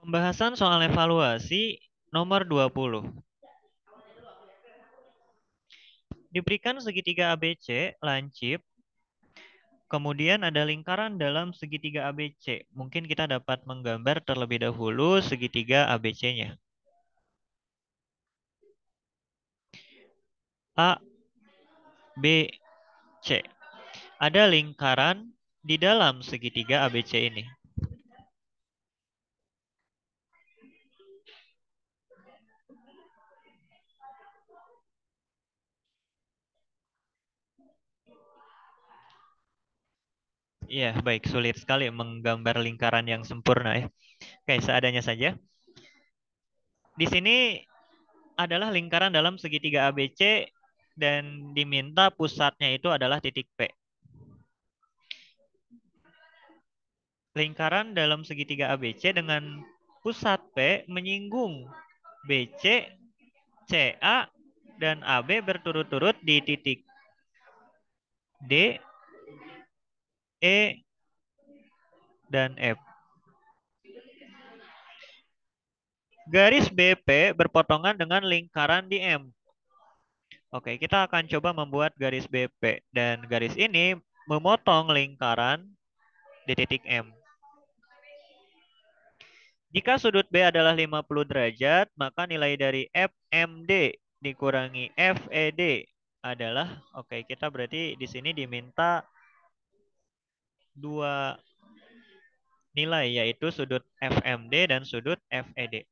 Pembahasan soal evaluasi nomor 20. Diberikan segitiga ABC lancip, kemudian ada lingkaran dalam segitiga ABC. Mungkin kita dapat menggambar terlebih dahulu segitiga ABC-nya. A, B, C. Ada lingkaran di dalam segitiga ABC ini. Iya, baik. Sulit sekali menggambar lingkaran yang sempurna ya. Oke, seadanya saja. Di sini adalah lingkaran dalam segitiga ABC dan diminta pusatnya itu adalah titik P. Lingkaran dalam segitiga ABC dengan pusat P menyinggung BC, CA, dan AB berturut-turut di titik D, E, dan F. Garis BP berpotongan dengan lingkaran di M. Oke, kita akan coba membuat garis BP. Dan garis ini memotong lingkaran di titik M. Jika sudut B adalah 50 derajat, maka nilai dari FMD dikurangi FED adalah, oke, kita berarti di sini diminta dua nilai, yaitu sudut FMD dan sudut FED.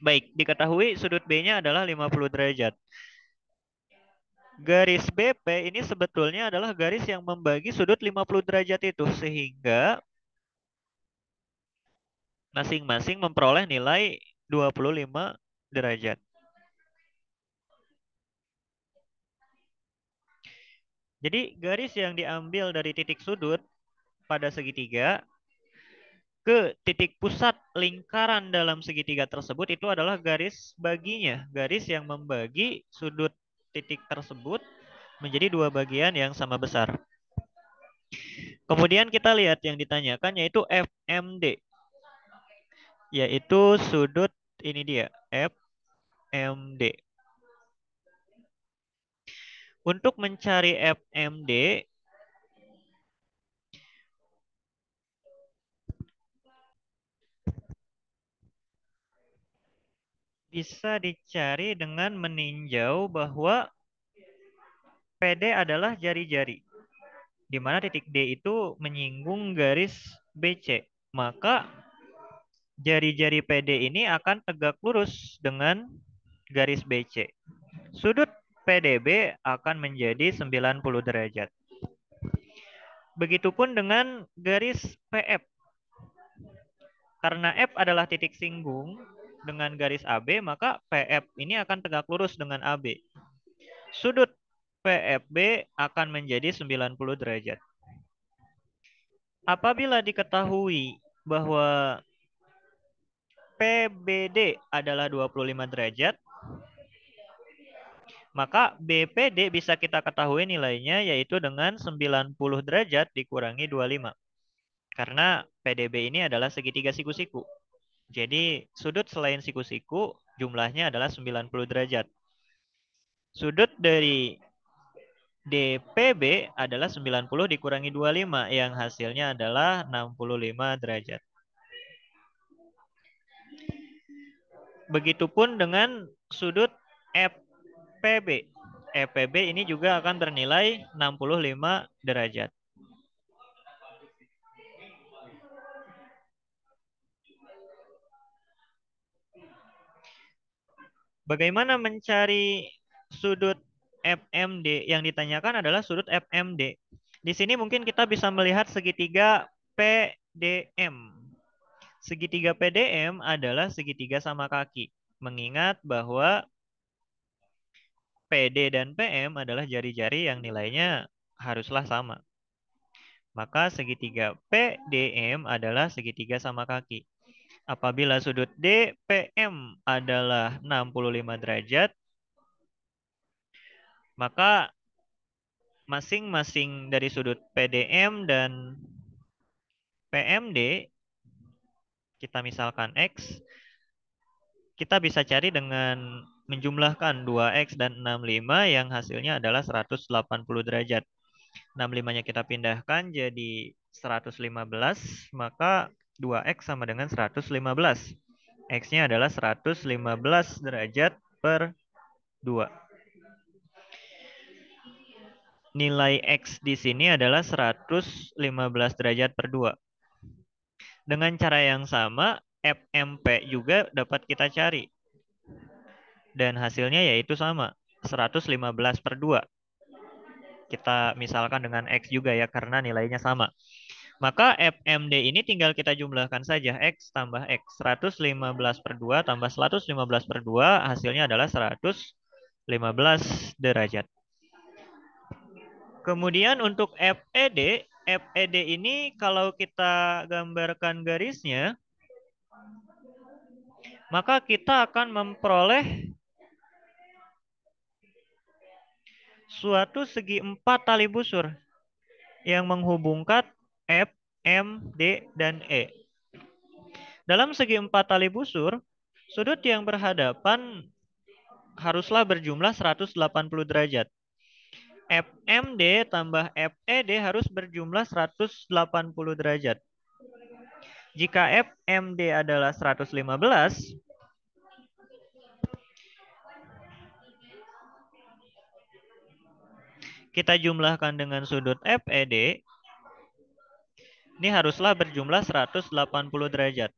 Baik, diketahui sudut B-nya adalah 50 derajat. Garis BP ini sebetulnya adalah garis yang membagi sudut 50 derajat itu, sehingga masing-masing memperoleh nilai 25 derajat. Jadi garis yang diambil dari titik sudut pada segitiga ke titik pusat lingkaran dalam segitiga tersebut itu adalah garis baginya. Garis yang membagi sudut titik tersebut menjadi dua bagian yang sama besar. Kemudian kita lihat yang ditanyakan yaitu FMD. Yaitu sudut ini dia, FMD. Untuk mencari FMD, bisa dicari dengan meninjau bahwa PD adalah jari-jari, di mana titik D itu menyinggung garis BC. Maka jari-jari PD ini akan tegak lurus dengan garis BC. Sudut PDB akan menjadi 90 derajat. Begitupun dengan garis PF. Karena F adalah titik singgung dengan garis AB, maka PF ini akan tegak lurus dengan AB. Sudut PFB akan menjadi 90 derajat. Apabila diketahui bahwa PBD adalah 25 derajat, maka BPD bisa kita ketahui nilainya yaitu dengan 90 derajat dikurangi 25. Karena PDB ini adalah segitiga siku-siku. Jadi sudut selain siku-siku jumlahnya adalah 90 derajat. Sudut dari DPB adalah 90 dikurangi 25 yang hasilnya adalah 65 derajat. Begitupun dengan sudut FPB. FPB ini juga akan bernilai 65 derajat. Bagaimana mencari sudut FMD? Yang ditanyakan adalah sudut FMD. Di sini mungkin kita bisa melihat segitiga PDM. Segitiga PDM adalah segitiga sama kaki. Mengingat bahwa PD dan PM adalah jari-jari yang nilainya haruslah sama. Maka segitiga PDM adalah segitiga sama kaki. Apabila sudut DPM adalah 65 derajat, maka masing-masing dari sudut PDM dan PMD kita misalkan X, kita bisa cari dengan menjumlahkan 2X dan 65 yang hasilnya adalah 180 derajat. 65-nya kita pindahkan jadi 115, maka 2X sama dengan 115. X-nya adalah 115 derajat per 2. Nilai X di sini adalah 115 derajat per 2. Dengan cara yang sama, FMP juga dapat kita cari. Dan hasilnya yaitu sama, 115 per 2. Kita misalkan dengan X juga ya, karena nilainya sama. Maka FMD ini tinggal kita jumlahkan saja. X tambah X. 115 per 2 tambah 115 per 2, hasilnya adalah 115 derajat. Kemudian untuk FED, FED ini kalau kita gambarkan garisnya, maka kita akan memperoleh suatu segi empat tali busur yang menghubungkan F, M, D, dan E. Dalam segi empat tali busur, sudut yang berhadapan haruslah berjumlah 180 derajat. FMD tambah FED harus berjumlah 180 derajat. Jika FMD adalah 115, kita jumlahkan dengan sudut FED, ini haruslah berjumlah 180 derajat.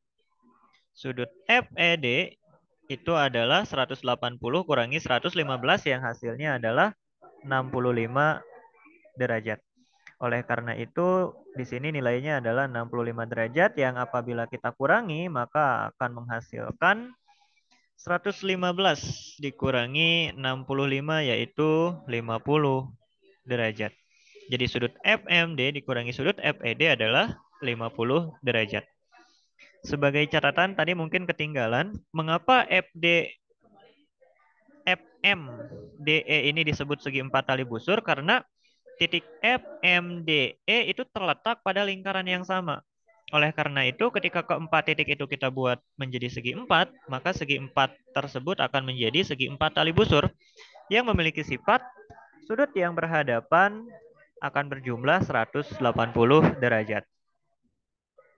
Sudut FED itu adalah 180 kurangi 115 yang hasilnya adalah 65 derajat. Oleh karena itu, di sini nilainya adalah 65 derajat yang apabila kita kurangi, maka akan menghasilkan 115 dikurangi 65 yaitu 50 derajat. Jadi sudut FMD dikurangi sudut FED adalah 50 derajat. Sebagai catatan tadi mungkin ketinggalan, mengapa FMDE ini disebut segi empat tali busur? Karena titik FMDE itu terletak pada lingkaran yang sama. Oleh karena itu, ketika keempat titik itu kita buat menjadi segi empat, maka segi empat tersebut akan menjadi segi empat tali busur yang memiliki sifat sudut yang berhadapan akan berjumlah 180 derajat.